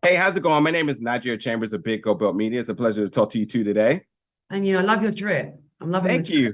Hey, how's it going? My name is Nigeria Chambers of Big Go Belt Media. It's a pleasure to talk to you two today. And I love your drip. I'm loving Thank your you.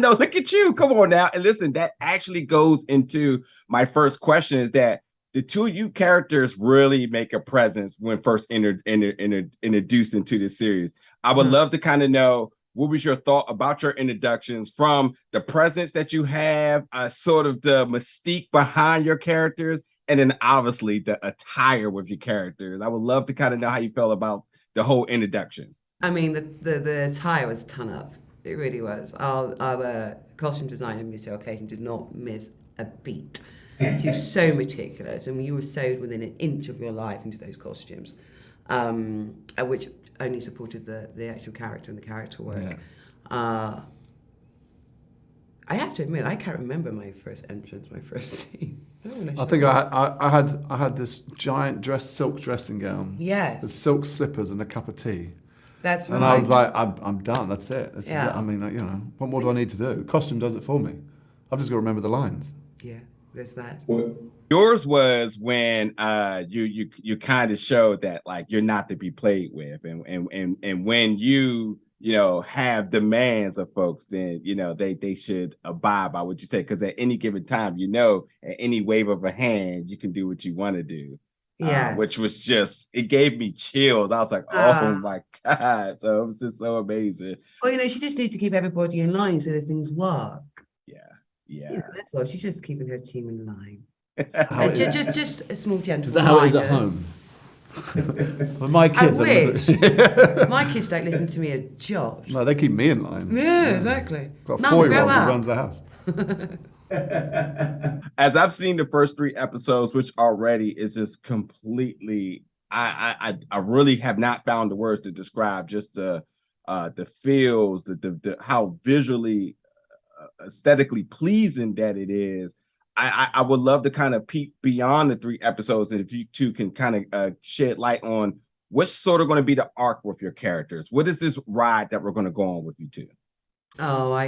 No, look at you. Come on now. And listen, that actually goes into my first question is that the two of you characters really make a presence when first introduced into this series. I would love to kind of know what was your thought about your introductions from the presence that you have, sort of the mystique behind your characters, and then obviously the attire with your characters. I would love to kind of know how you felt about the whole introduction. I mean, the attire was ton up. It really was. Our costume designer, Miss Clayton, did not miss a beat. She was so meticulous, and you were sewed within an inch of your life into those costumes, which only supported the actual character and the character work. Yeah. I have to admit, I can't remember my first entrance, my first scene. I think I had this giant silk dressing gown. Yes. With silk slippers and a cup of tea. That's right. And I was like, I'm done. That's it. This yeah. Is it. I mean, like, what more do I need to do? Costume does it for me. I've just got to remember the lines. Yeah, there's that. Yours was when you kind of showed that like you're not to be played with, and when you have demands of folks, then they should abide by what you say, because at any given time, at any wave of a hand, you can do what you want to do. Yeah, which was it gave me chills. I was like, oh my God. So it was just so amazing. Well, she just needs to keep everybody in line so that things work. Yeah. That's all. She's just keeping her team in line. Just a small gentle. Is that how it is at home? Well, my kids. I wish. My kids don't listen to me a jot. No, they keep me in line. Yeah, exactly. Got a 4-year-old who runs the house. As I've seen the first 3 episodes, which already is just completely, I really have not found the words to describe just the feels, the how visually, aesthetically pleasing that it is. I would love to kind of peek beyond the 3 episodes, and if you two can kind of shed light on what's sort of going to be the arc with your characters. What is this ride that we're going to go on with you two? Oh, we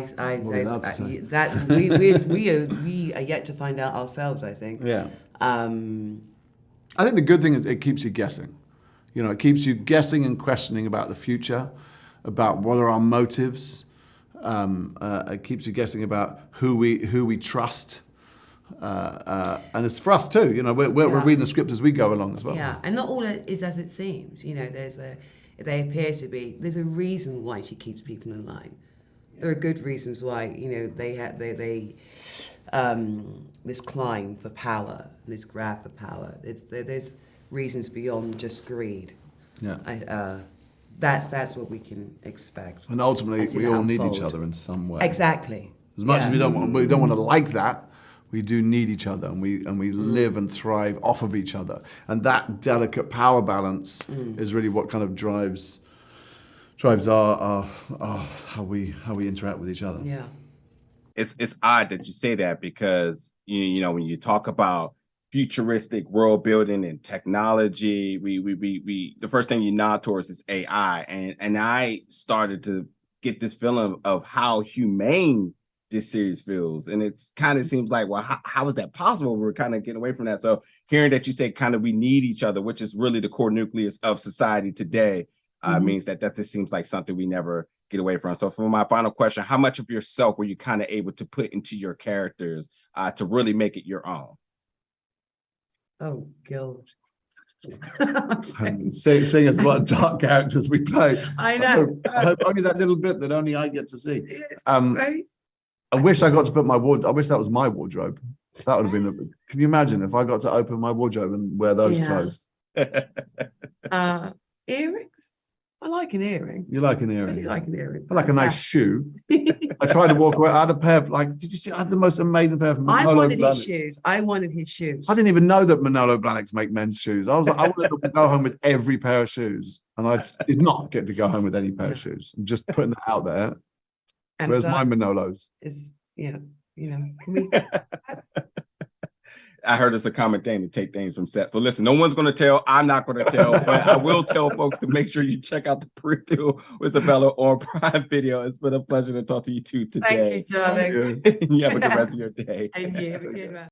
are yet to find out ourselves, I think. Yeah. I think the good thing is it keeps you guessing. It keeps you guessing and questioning about the future, about what are our motives. It keeps you guessing about who we trust. And it's for us too. We're reading the script as we go along as well. Yeah, and not all is as it seems. There's a reason why she keeps people in line. There are good reasons why, they this climb for power, this grab for power. There's reasons beyond just greed. Yeah. That's what we can expect. And ultimately, we all need each other in some way. Exactly. As much as we don't want to like that, we do need each other, and we live and thrive off of each other. And that delicate power balance is really what kind of drives our how we interact with each other. Yeah. It's odd that you say that, because when you talk about futuristic world building and technology, we the first thing you nod towards is AI, and I started to get this feeling of how humane this series feels, and it kind of seems like, well, how is that possible? We're kind of getting away from that. So hearing that you say kind of we need each other, which is really the core nucleus of society today, means that just seems like something we never get away from. So for my final question, how much of yourself were you kind of able to put into your characters to really make it your own? Oh, God. Seeing as what dark characters we play. I know. I hope only that little bit that only I get to see. Right? I wish I got to put my wardrobe. I wish that was my wardrobe. That would have been. Can you imagine if I got to open my wardrobe and wear those clothes? Earrings? I like an earring. You like an earring? I do like an earring. I like a nice shoe. I tried to walk away. I had a pair of, did you see? I had the most amazing pair of Manolo I wanted Blahniks. his shoes. I wanted his shoes. I didn't even know that Manolo Blahniks make men's shoes. I was like, I wanted to go home with every pair of shoes, and I did not get to go home with any pair of shoes. I'm just putting that out there. And where's my Manolos? Can we... I heard it's a common thing to take things from set. So listen, no one's going to tell. I'm not going to tell, but I will tell folks to make sure you check out the Peripheral with Isabella on Prime Video. It's been a pleasure to talk to you two today. Thank you, darling. You have a good rest of your day. And you.